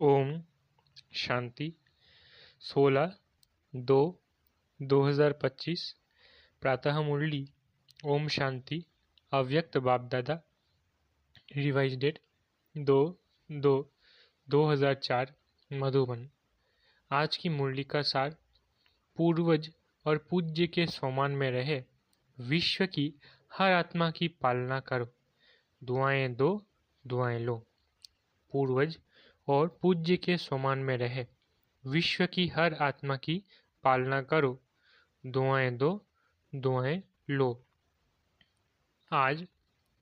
ओम शांति 16/2/2025 प्रातः मुरली। ओम शांति। अव्यक्त Bapdada. Revised date 2/2/2004 Madhuban. आज की मुरली का सार। पूर्वज और पूज्य के समान में रहे, विश्व की हर आत्मा की पालना करो, दुआएं दो, दुआएं लो। पूर्वज और पूज्य के समान में रहे, विश्व की हर आत्मा की पालना करो, दुआएं दो, दुआएं लो। आज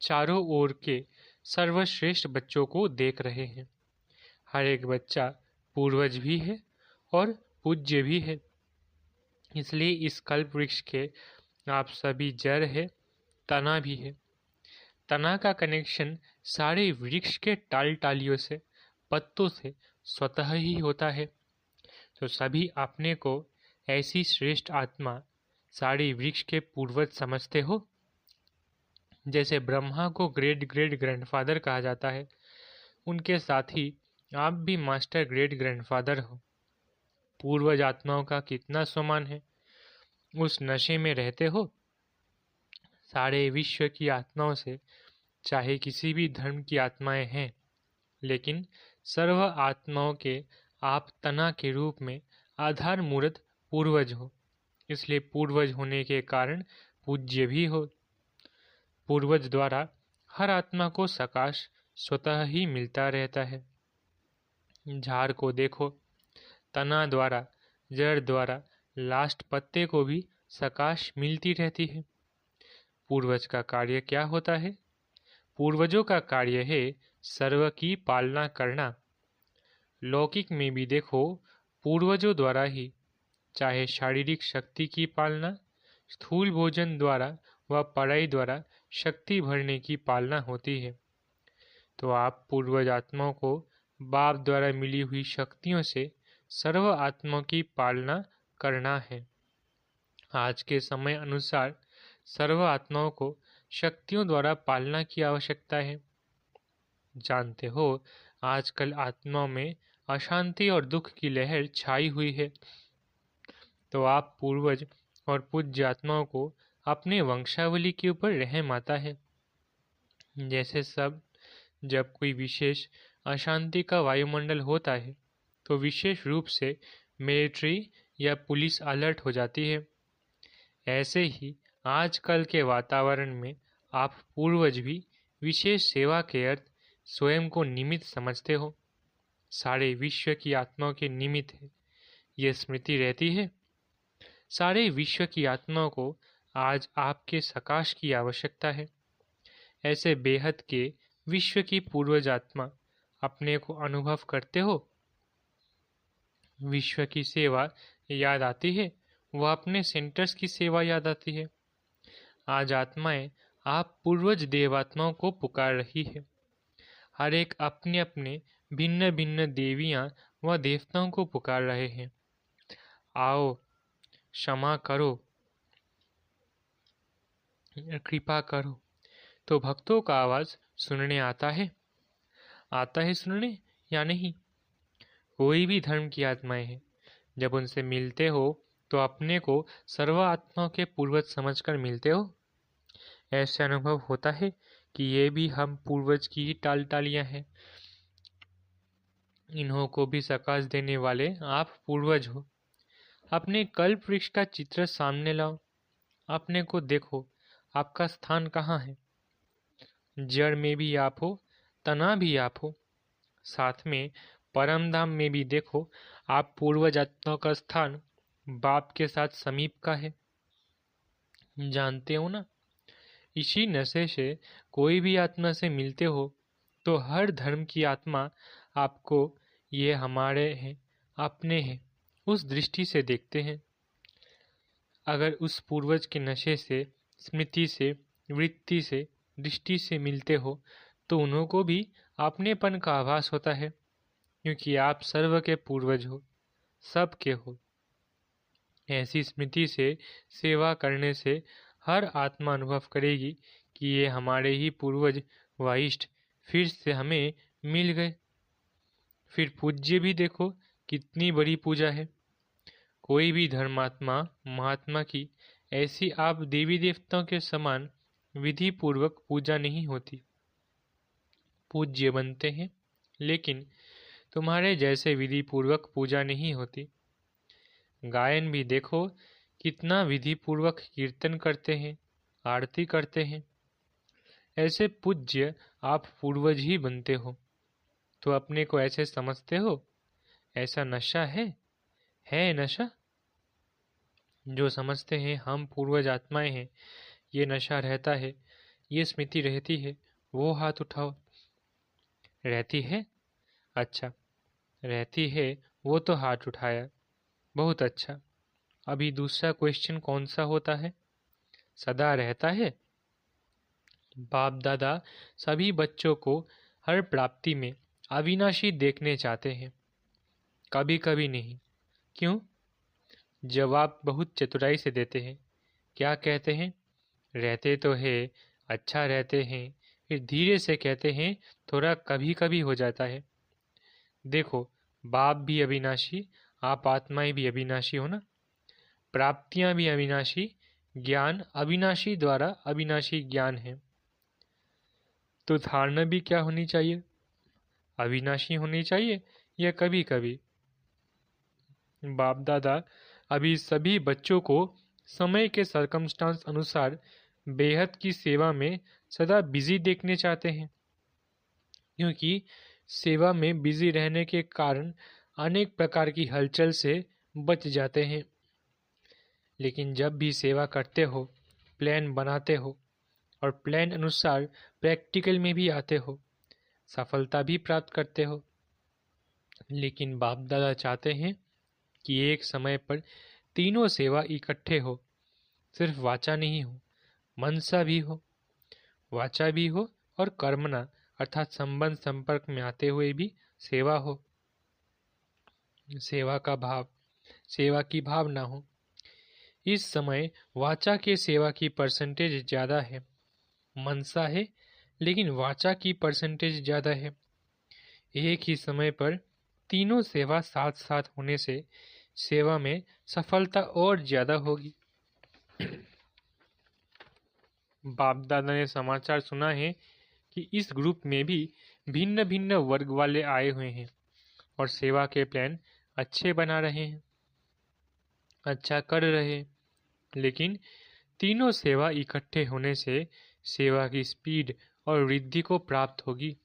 चारों ओर के सर्वश्रेष्ठ बच्चों को देख रहे हैं। हर एक बच्चा पूर्वज भी है और पूज्य भी है। इसलिए इस कल्प वृक्ष के आप सभी जड़ है, तना भी है। तना का कनेक्शन सारे वृक्ष के टाल टालियों से, पत्तों से स्वतः ही होता है। तो सभी अपने को ऐसी श्रेष्ठ आत्मा सारे वृक्ष के पूर्वज समझते हो। जैसे ब्रह्मा को ग्रेट ग्रेट ग्रैंडफादर कहा जाता है, उनके साथ ही आप भी मास्टर ग्रेट ग्रैंडफादर हो। पूर्वज आत्माओं का कितना सम्मान है। उस नशे में रहते हो। सारे विश्व की आत्माओं से, चाहे किसी भी धर्म की आत्माएं हैं, लेकिन सर्व आत्माओं के आप तना के रूप में आधार मूर्त पूर्वज हो। इसलिए पूर्वज होने के कारण पूज्य भी हो। पूर्वज द्वारा हर आत्मा को सकाश स्वतः ही मिलता रहता है। झाड़ को देखो, तना द्वारा, जड़ द्वारा लास्ट पत्ते को भी सकाश मिलती रहती है। पूर्वज का कार्य क्या होता है? पूर्वजों का कार्य है सर्व की पालना करना। लौकिक में भी देखो, पूर्वजों द्वारा ही चाहे शारीरिक शक्ति की पालना, स्थूल भोजन द्वारा व पढ़ाई द्वारा शक्ति भरने की पालना होती है। तो आप पूर्वज आत्माओं को बाप द्वारा मिली हुई शक्तियों से सर्व आत्माओं की पालना करना है। आज के समय अनुसार सर्व आत्माओं को शक्तियों द्वारा पालना की आवश्यकता है। जानते हो, आजकल आत्माओं में अशांति और दुख की लहर छाई हुई है। तो आप पूर्वज और पूज्य आत्माओं को अपने वंशावली के ऊपर रहम आता है। जैसे सब जब कोई विशेष अशांति का वायुमंडल होता है, तो विशेष रूप से मिलिट्री या पुलिस अलर्ट हो जाती है। ऐसे ही आजकल के वातावरण में आप पूर्वज भी विशेष सेवा के अर्थ स्वयं को निमित्त समझते हो। सारे विश्व की आत्माओं के निमित्त है, यह स्मृति रहती है। सारे विश्व की आत्माओं को आज आपके सकाश की आवश्यकता है। ऐसे बेहद के विश्व की पूर्वज आत्मा अपने को अनुभव करते हो। विश्व की सेवा याद आती है, वह अपने सेंटर्स की सेवा याद आती है। आज आत्माएं आप पूर्वज देवात्माओं को पुकार रही है। हर एक अपने अपने भिन्न भिन्न देवियां व देवताओं को पुकार रहे हैं। आओ, क्षमा करो, कृपा करो। तो भक्तों का आवाज सुनने आता है सुनने या नहीं? कोई भी धर्म की आत्माएं हैं, जब उनसे मिलते हो तो अपने को सर्व आत्माओं के पूर्वज समझकर मिलते हो। ऐसे अनुभव होता है कि ये भी हम पूर्वज की ही टाल टालियां हैं। इन्हों को भी सकाश देने वाले आप पूर्वज हो। अपने कल्प वृक्ष का चित्र सामने लाओ, अपने को देखो, आपका स्थान कहाँ है। जड़ में भी आप हो, तना भी आप हो। साथ में परम धाम में भी देखो, आप पूर्वज आत्माओं का स्थान बाप के साथ समीप का है। जानते हो ना, इसी नशे से कोई भी आत्मा से मिलते हो तो हर धर्म की आत्मा आपको ये हमारे हैं, अपने हैं, उस दृष्टि से देखते हैं। अगर उस पूर्वज के नशे से, स्मृति से, वृत्ति से, दृष्टि से मिलते हो तो उन्हों को भी अपनेपन का आभास होता है, क्योंकि आप सर्व के पूर्वज हो, सब के हो। ऐसी स्मृति से सेवा करने से हर आत्मा अनुभव करेगी कि ये हमारे ही पूर्वज व इष्ट फिर से हमें मिल गए। फिर पूज्य भी देखो, कितनी बड़ी पूजा है। कोई भी धर्मात्मा महात्मा की ऐसी आप देवी देवताओं के समान विधि पूर्वक पूजा नहीं होती। पूज्य बनते हैं, लेकिन तुम्हारे जैसे विधि पूर्वक पूजा नहीं होती। गायन भी देखो, कितना विधि पूर्वक कीर्तन करते हैं, आरती करते हैं। ऐसे पूज्य आप पूर्वज ही बनते हो। तो अपने को ऐसे समझते हो? ऐसा नशा है नशा? जो समझते हैं हम पूर्वज आत्माएं हैं, ये नशा रहता है, ये स्मृति रहती है, वो हाथ उठाओ। रहती है? अच्छा, रहती है, वो तो हाथ उठाया। बहुत अच्छा। अभी दूसरा क्वेश्चन कौन सा होता है? सदा रहता है? बाप दादा सभी बच्चों को हर प्राप्ति में अविनाशी देखने चाहते हैं। कभी कभी नहीं। क्यों? जवाब बहुत चतुराई से देते हैं। क्या कहते हैं? रहते तो है, अच्छा रहते हैं। फिर धीरे से कहते हैं, थोड़ा कभी कभी हो जाता है। देखो, बाप भी अविनाशी, आप आत्माएं भी अविनाशी हो ना। प्राप्तियां भी अविनाशी, ज्ञान अविनाशी द्वारा अविनाशी ज्ञान है। तो धारणा भी क्या होनी चाहिए? अविनाशी होनी चाहिए या कभी कभी? बाप दादा अभी सभी बच्चों को समय के सरकमस्टांस अनुसार बेहद की सेवा में सदा बिजी देखने चाहते हैं, क्योंकि सेवा में बिजी रहने के कारण अनेक प्रकार की हलचल से बच जाते हैं। लेकिन जब भी सेवा करते हो, प्लान बनाते हो और प्लान अनुसार प्रैक्टिकल में भी आते हो, सफलता भी प्राप्त करते हो। लेकिन बाप दादा चाहते हैं कि एक समय पर तीनों सेवा इकट्ठे हो। सिर्फ वाचा नहीं हो, मनसा भी हो। वाचा भी हो और कर्मणा अर्थात संबंध संपर्क में आते हुए भी सेवा हो। सेवा का भाव, सेवा की भावना हो। इस समय वाचा के सेवा की परसेंटेज ज्यादा है। मनसा है, लेकिन वाचा की परसेंटेज ज्यादा है। एक ही समय पर तीनों सेवा साथ साथ होने से सेवा में सफलता और ज्यादा होगी। बाप दादा ने समाचार सुना है कि इस ग्रुप में भी भिन्न भिन्न वर्ग वाले आए हुए हैं और सेवा के प्लान अच्छे बना रहे हैं, अच्छा कर रहे हैं। लेकिन तीनों सेवा इकट्ठे होने से सेवा की स्पीड और वृद्धि को प्राप्त होगी।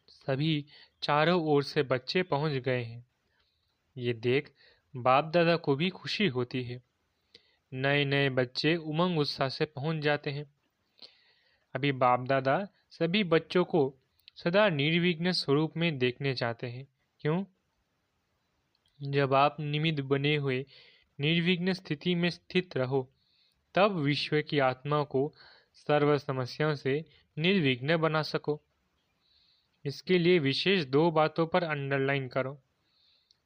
सभी चारों ओर से बच्चे पहुंच गए हैं। ये देख बाप दादा को भी खुशी होती है। नए नए बच्चे उमंग उत्साह से पहुंच जाते हैं। अभी बाप दादा सभी बच्चों को सदा निर्विघ्न स्वरूप में देखने चाहते हैं। क्यों? जब आप निमित्त बने हुए निर्विघ्न स्थिति में स्थित रहो, तब विश्व की आत्मा को सर्व समस्याओं से निर्विघ्न बना सको। इसके लिए विशेष दो बातों पर अंडरलाइन करो।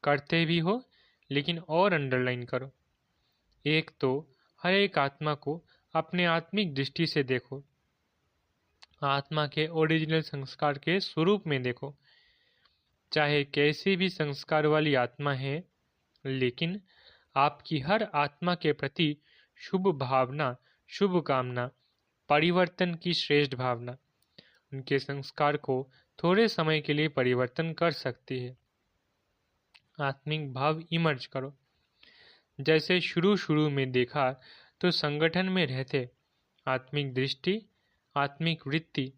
करते भी हो, लेकिन और अंडरलाइन करो। एक तो हर एक आत्मा को अपने आत्मिक दृष्टि से देखो। आत्मा के ओरिजिनल संस्कार के स्वरूप में देखो। चाहे कैसी भी संस्कार वाली आत्मा है, लेकिन आपकी हर आत्मा के प्रति शुभ भावना, शुभ कामना, परिवर्तन की श्रेष्ठ भावना उनके संस्कार को थोड़े समय के लिए परिवर्तन कर सकती है। आत्मिक भाव इमर्ज करो। जैसे शुरू शुरू में देखा तो संगठन में रहते आत्मिक दृष्टि, आत्मिक वृत्ति,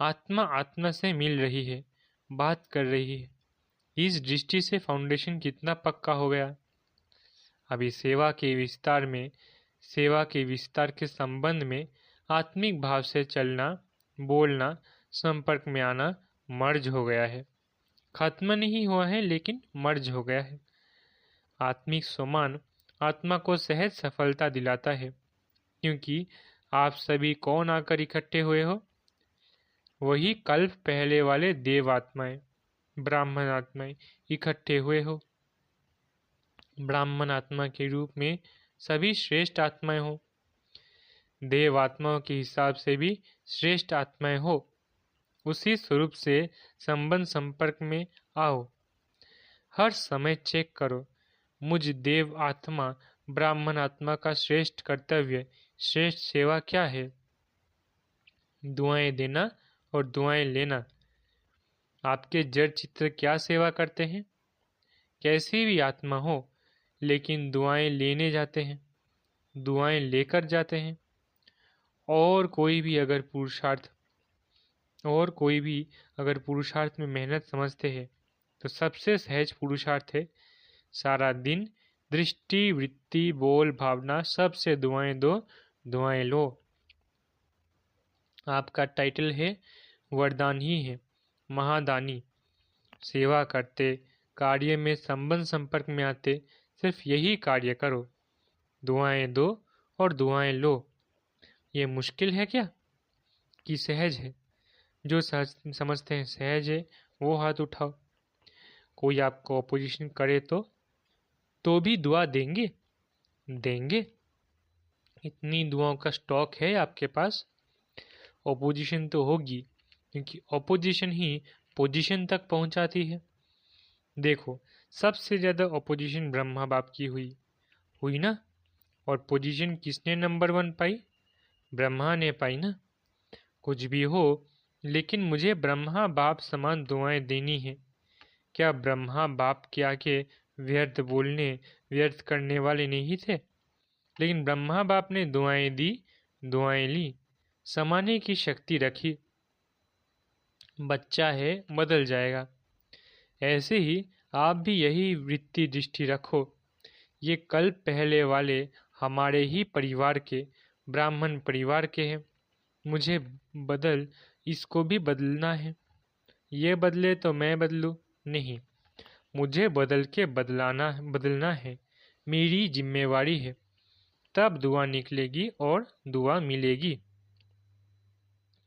आत्मा आत्मा से मिल रही है, बात कर रही है। इस दृष्टि से फाउंडेशन कितना पक्का हो गया। अभी सेवा के विस्तार में, सेवा के विस्तार के संबंध में आत्मिक भाव से चलना, बोलना, संपर्क में आना मर्ज हो गया है। खत्म नहीं हुआ है, लेकिन मर्ज हो गया है। आत्मिक सम्मान आत्मा को सहज सफलता दिलाता है, क्योंकि आप सभी कौन आकर इकट्ठे हुए हो? वही कल्प पहले वाले देव आत्माएं, ब्राह्मण आत्माएं इकट्ठे हुए हो। ब्राह्मण आत्मा के रूप में सभी श्रेष्ठ आत्माएं हो। देव आत्माओं के हिसाब से भी श्रेष्ठ आत्माएं हो। उसी स्वरूप से संबंध संपर्क में आओ। हर समय चेक करो, मुझ देव आत्मा ब्राह्मण आत्मा का श्रेष्ठ कर्तव्य, श्रेष्ठ सेवा क्या है? दुआएं देना और दुआएं लेना। आपके जड़ चित्र क्या सेवा करते हैं? कैसी भी आत्मा हो, लेकिन दुआएं लेने जाते हैं, दुआएं लेकर जाते हैं। और कोई भी अगर पुरुषार्थ में मेहनत समझते हैं तो सबसे सहज पुरुषार्थ है सारा दिन दृष्टि, वृत्ति, बोल, भावना सबसे दुआएं दो, दुआएं लो। आपका टाइटल है वरदान ही है, महादानी। सेवा करते, कार्य में संबंध संपर्क में आते, सिर्फ यही कार्य करो, दुआएं दो और दुआएं लो। ये मुश्किल है क्या कि सहज है? जो सहज समझते हैं सहज है वो हाथ उठाओ। कोई आपको ऑपोजिशन करे तो भी दुआ देंगे? इतनी दुआओं का स्टॉक है आपके पास? ऑपोजिशन तो होगी, क्योंकि ऑपोजिशन ही पोजीशन तक पहुंचाती है। देखो, सबसे ज़्यादा ऑपोजिशन ब्रह्मा बाप की हुई ना? और पोजीशन किसने नंबर 1 पाई? ब्रह्मा ने पाई ना? कुछ भी हो, लेकिन मुझे ब्रह्मा बाप समान दुआएं देनी है। क्या ब्रह्मा बाप के आगे व्यर्थ बोलने, व्यर्थ करने वाले नहीं थे? लेकिन ब्रह्मा बाप ने दुआएं दी, दुआएं ली, समाने की शक्ति रखी। बच्चा है, बदल जाएगा। ऐसे ही आप भी यही वृत्ति दृष्टि रखो। ये कल पहले वाले हमारे ही परिवार के, ब्राह्मण परिवार के हैं। मुझे इसको भी बदलना है। ये बदले तो मैं बदलूं? नहीं, मुझे बदल के बदलना है, मेरी जिम्मेवारी है। तब दुआ निकलेगी और दुआ मिलेगी।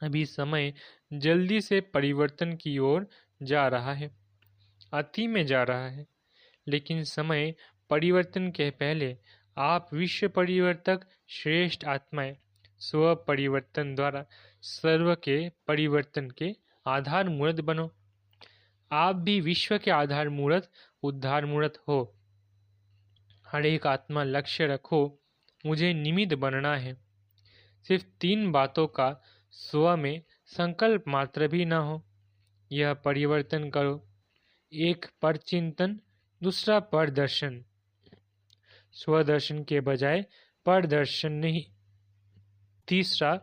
अभी समय जल्दी से परिवर्तन की ओर जा रहा है, अति में जा रहा है। लेकिन समय परिवर्तन के पहले आप विश्व परिवर्तक, श्रेष्ठ आत्माएं, स्व परिवर्तन द्वारा सर्व के परिवर्तन के आधार मूर्त बनो। आप भी विश्व के आधार मूर्त, उद्धार मूर्त हो। हर एक आत्मा लक्ष्य रखो, मुझे निमित्त बनना है। सिर्फ 3 बातों का स्व में संकल्प मात्र भी न हो, यह परिवर्तन करो। एक पर चिंतन, दूसरा पर दर्शन। स्वदर्शन के बजाय पर दर्शन नहीं। तीसरा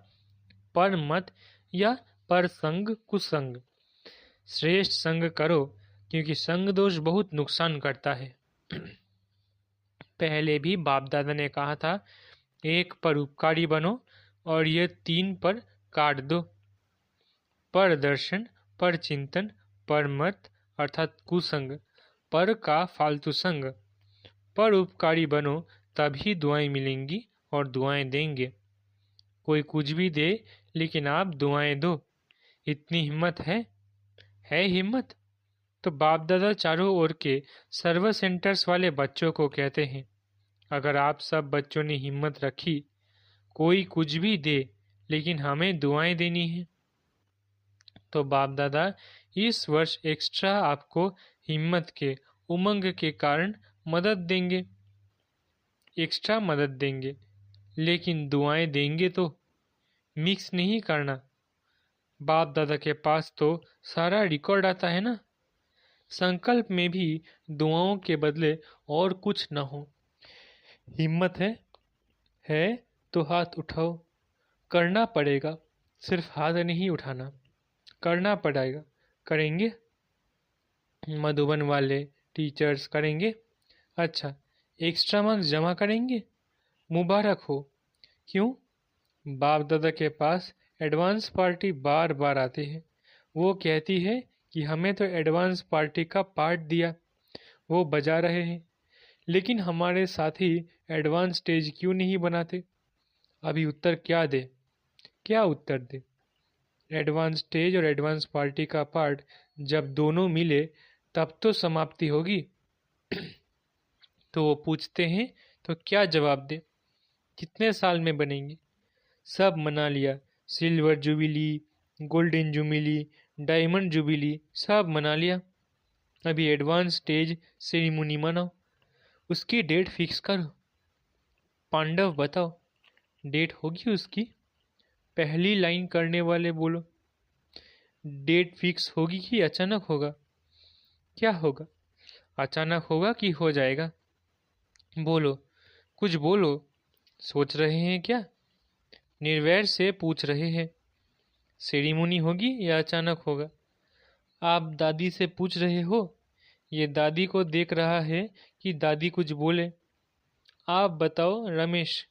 पर मत या पर संग कुसंग। श्रेष्ठ संग करो, क्योंकि संग दोष बहुत नुकसान करता है। पहले भी बाप दादा ने कहा था, एक पर उपकारी बनो और ये 3 पर काट दो। पर दर्शन, पर चिंतन, पर मत अर्थात कुसंग, पर का फालतू संग। पर उपकारी बनो, तभी दुआएं मिलेंगी और दुआएं देंगे। कोई कुछ भी दे, लेकिन आप दुआएं दो। इतनी हिम्मत है हिम्मत? तो बाप दादा चारों ओर के सर्व सेंटर्स वाले बच्चों को कहते हैं, अगर आप सब बच्चों ने हिम्मत रखी, कोई कुछ भी दे, लेकिन हमें दुआएं देनी है, तो बाप दादा इस वर्ष एक्स्ट्रा आपको हिम्मत के, उमंग के कारण मदद देंगे, एक्स्ट्रा मदद देंगे। लेकिन दुआएं देंगे तो मिक्स नहीं करना। बाप दादा के पास तो सारा रिकॉर्ड आता है ना। संकल्प में भी दुआओं के बदले और कुछ न हो। हिम्मत है तो हाथ उठाओ। करना पड़ेगा, सिर्फ हाथ नहीं उठाना, करना पड़ेगा। करेंगे? मधुबन वाले टीचर्स करेंगे? अच्छा, एक्स्ट्रा मार्क्स जमा करेंगे? मुबारक हो। क्यों? बाप दादा के पास एडवांस पार्टी बार बार आती है। वो कहती है कि हमें तो एडवांस पार्टी का पार्ट दिया, वो बजा रहे हैं, लेकिन हमारे साथी एडवांस स्टेज क्यों नहीं बनाते? अभी उत्तर क्या दे? क्या उत्तर दे? एडवांस स्टेज और एडवांस पार्टी का पार्ट जब दोनों मिले तब तो समाप्ति होगी। तो वो पूछते हैं, तो क्या जवाब दे? कितने साल में बनेंगे? सब मना लिया, silver jubilee, golden jubilee, diamond jubilee सब मना लिया, अभी एडवांस स्टेज सेरेमनी मनाओ, उसकी डेट फिक्स करो। पांडव बताओ, डेट होगी उसकी? पहली लाइन करने वाले बोलो, डेट फिक्स होगी कि अचानक होगा? क्या होगा, अचानक होगा कि हो जाएगा? बोलो, कुछ बोलो, सोच रहे हैं क्या? निर्वैर से पूछ रहे हैं, सेरेमनी होगी या अचानक होगा? आप दादी से पूछ रहे हो, ये दादी को देख रहा है कि दादी कुछ बोले। आप बताओ रमेश,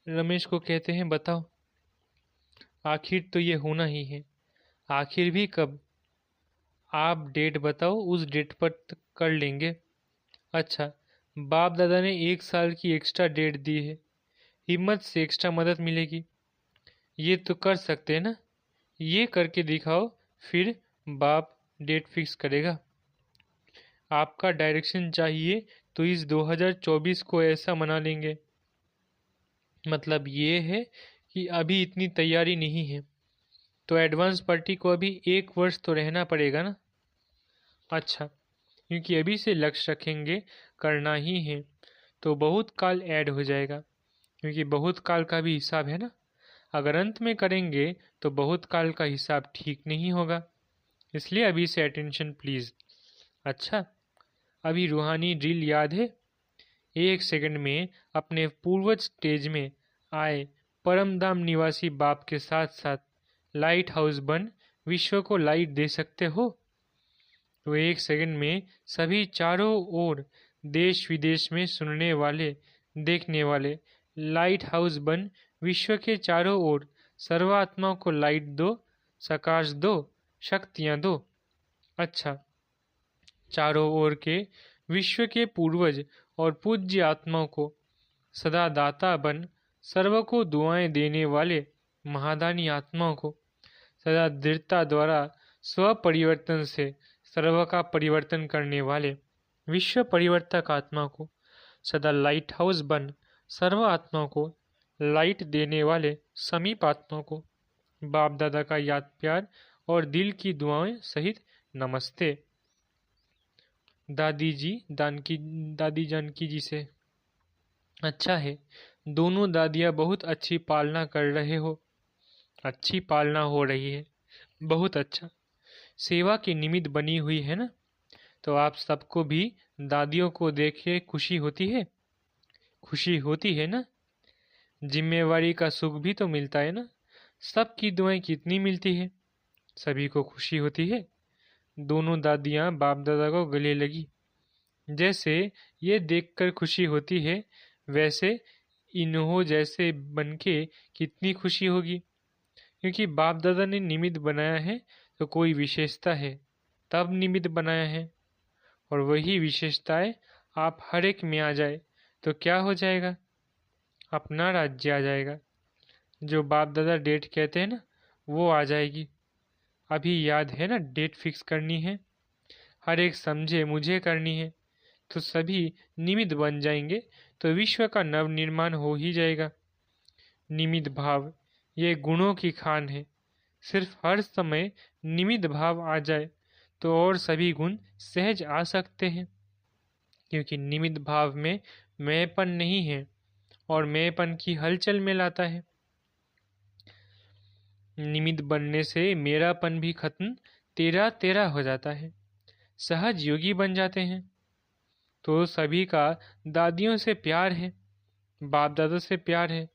रमेश को कहते हैं बताओ, आखिर तो ये होना ही है, आखिर भी कब? आप डेट बताओ, उस डेट पर कर लेंगे। अच्छा, बाप दादा ने 1 साल की एक्स्ट्रा डेट दी है, हिम्मत से एक्स्ट्रा मदद मिलेगी, ये तो कर सकते हैं ना? ये करके दिखाओ, फिर बाप डेट फिक्स करेगा। आपका डायरेक्शन चाहिए तो इस 2024 को ऐसा मना लेंगे। मतलब ये है कि अभी इतनी तैयारी नहीं है, तो एडवांस पार्टी को अभी 1 वर्ष तो रहना पड़ेगा ना? अच्छा, क्योंकि अभी से लक्ष्य रखेंगे करना ही है, तो बहुत काल ऐड हो जाएगा, क्योंकि बहुत काल का भी हिसाब है ना। अगर अंत में करेंगे तो बहुत काल का हिसाब ठीक नहीं होगा, इसलिए अभी से अटेंशन प्लीज़। अच्छा, अभी रूहानी ड्रिल याद है? 1 सेकंड में अपने पूर्वज स्टेज में आए परमधाम निवासी बाप के साथ साथ लाइट हाउस बन विश्व को लाइट दे सकते हो? तो 1 सेकंड में सभी चारों ओर देश विदेश में सुनने वाले देखने वाले लाइट हाउस बन विश्व के चारों ओर सर्वात्माओं को लाइट दो, प्रकाश दो, शक्तियाँ दो। अच्छा, चारों ओर के विश्व के पूर्वज और पूज्य आत्माओं को सदा दाता बन सर्व को दुआएं देने वाले महादानी आत्माओं को सदा दृढ़ता द्वारा स्व परिवर्तन से सर्व का परिवर्तन करने वाले विश्व परिवर्तक आत्मा को सदा लाइट हाउस बन सर्व आत्माओं को लाइट देने वाले समीप आत्माओं को बाप दादा का याद प्यार और दिल की दुआएं सहित नमस्ते। दादी जानकी जी से, अच्छा है, दोनों दादियाँ बहुत अच्छी पालना कर रहे हो, अच्छी पालना हो रही है, बहुत अच्छा, सेवा की निमित्त बनी हुई है ना? तो आप सबको भी दादियों को देखे खुशी होती है? खुशी होती है ना? जिम्मेवारी का सुख भी तो मिलता है ना? सबकी दुआएं कितनी मिलती है, सभी को खुशी होती है। दोनों दादियाँ बाप दादा को गले लगी, जैसे ये देखकर खुशी होती है, वैसे इन्हों जैसे बनके कितनी खुशी होगी, क्योंकि बाप दादा ने निमित्त बनाया है तो कोई विशेषता है तब निमित्त बनाया है, और वही विशेषताएं आप हर एक में आ जाए तो क्या हो जाएगा? अपना राज्य आ जाएगा। जो बाप दादा डेट कहते हैं ना, वो आ जाएगी। अभी याद है ना, डेट फिक्स करनी है, हर एक समझे मुझे करनी है, तो सभी निमित्त बन जाएंगे, तो विश्व का नव निर्माण हो ही जाएगा। निमित्त भाव ये गुणों की खान है, सिर्फ हर समय निमित्त भाव आ जाए तो और सभी गुण सहज आ सकते हैं, क्योंकि निमित्त भाव में मैंपन नहीं है और मैंपन की हलचल में लाता है। निमित्त बनने से मेरापन भी खत्म, तेरा तेरा हो जाता है, सहज योगी बन जाते हैं। तो सभी का दादियों से प्यार है, बाप दादा से प्यार है,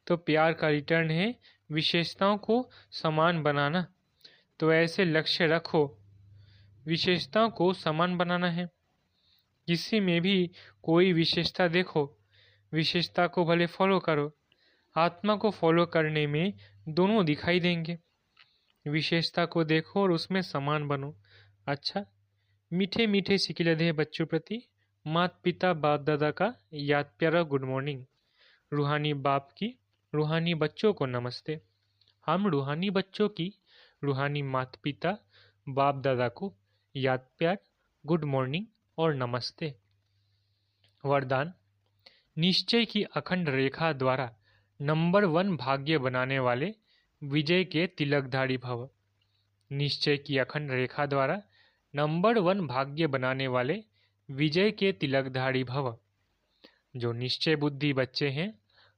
तो प्यार का रिटर्न है विशेषताओं को समान बनाना। तो ऐसे लक्ष्य रखो, विशेषताओं को समान बनाना है। किसी में भी कोई विशेषता देखो, विशेषता को भले फॉलो करो, आत्मा को फॉलो करने में दोनों दिखाई देंगे। विशेषता को देखो और उसमें समान बनो। अच्छा, मीठे मीठे सिकिलधे बच्चों प्रति माता पिता बाप दादा का याद प्यारा गुड मॉर्निंग। रूहानी बाप की रूहानी बच्चों को नमस्ते। हम रूहानी बच्चों की रूहानी माता पिता बाप दादा को याद प्यार गुड मॉर्निंग और नमस्ते। वरदान, निश्चय की अखंड रेखा द्वारा नंबर 1 भाग्य बनाने वाले विजय के तिलकधारी भव। निश्चय की अखंड रेखा द्वारा नंबर 1 भाग्य बनाने वाले विजय के तिलकधारी भव। जो निश्चय बुद्धि बच्चे हैं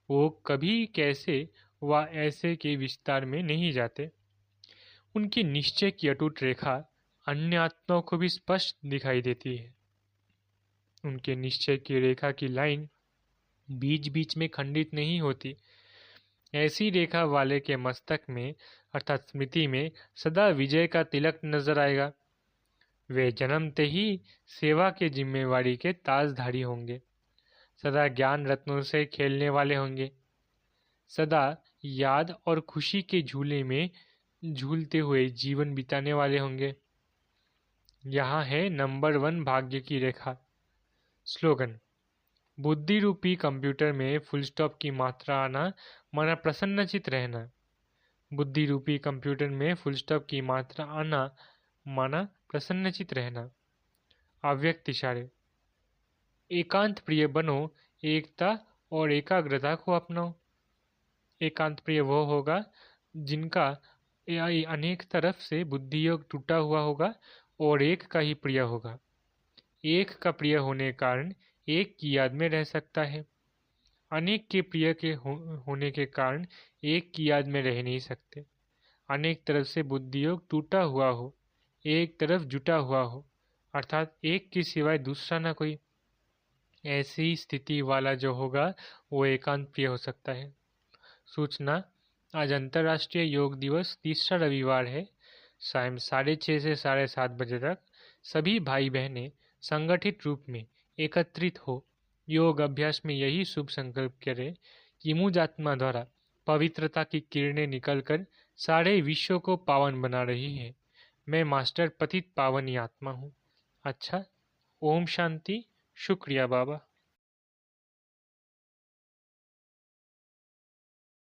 वो कभी कैसे व ऐसे के विस्तार में नहीं जाते। उनकी निश्चय की अटूट रेखा अन्य आत्माओं को भी स्पष्ट दिखाई देती है। उनके निश्चय की रेखा की लाइन बीच बीच में खंडित नहीं होती। ऐसी रेखा वाले के मस्तक में अर्थात स्मृति में सदा विजय का तिलक नजर आएगा। वे जन्मते ही सेवा के जिम्मेवारी के ताजधारी होंगे। सदा ज्ञान रत्नों से खेलने वाले होंगे। सदा याद और खुशी के झूले में झूलते हुए जीवन बिताने वाले होंगे। यहाँ है नंबर 1 भाग्य की रेखा। स्लोगन: बुद्धि रूपी कंप्यूटर में फुल स्टॉप की मात्रा आना माना प्रसन्नचित रहना। बुद्धि रूपी कंप्यूटर में फुल स्टॉप की मात्रा आना माना प्रसन्नचित रहना। अव्यक्त इशारे: एकांत प्रिय बनो, एकता और एकाग्रता को अपनाओ। एकांत प्रिय वो होगा जिनका अनेक तरफ से बुद्धि योग टूटा हुआ होगा और एक का ही प्रिय होगा। एक का प्रिय होने के कारण एक की याद में रह सकता है। अनेक के प्रिय के होने के कारण एक की याद में रह नहीं सकते। अनेक तरफ से बुद्धि योग टूटा हुआ हो, एक तरफ जुटा हुआ हो, अर्थात एक के सिवाय दूसरा ना कोई, ऐसी स्थिति वाला जो होगा वो एकांत प्रिय हो सकता है। सूचना: आज अंतर्राष्ट्रीय योग दिवस तीसरा रविवार है। शाम 6:30 से 7:30 बजे तक सभी भाई बहनें संगठित रूप में एकत्रित हो योग अभ्यास में यही शुभ संकल्प करें कि मुझ आत्मा द्वारा पवित्रता की किरणें निकलकर सारे विश्व को पावन बना रही है। मैं मास्टर पतित पावनी आत्मा हूँ। अच्छा, ओम शांति। शुक्रिया बाबा।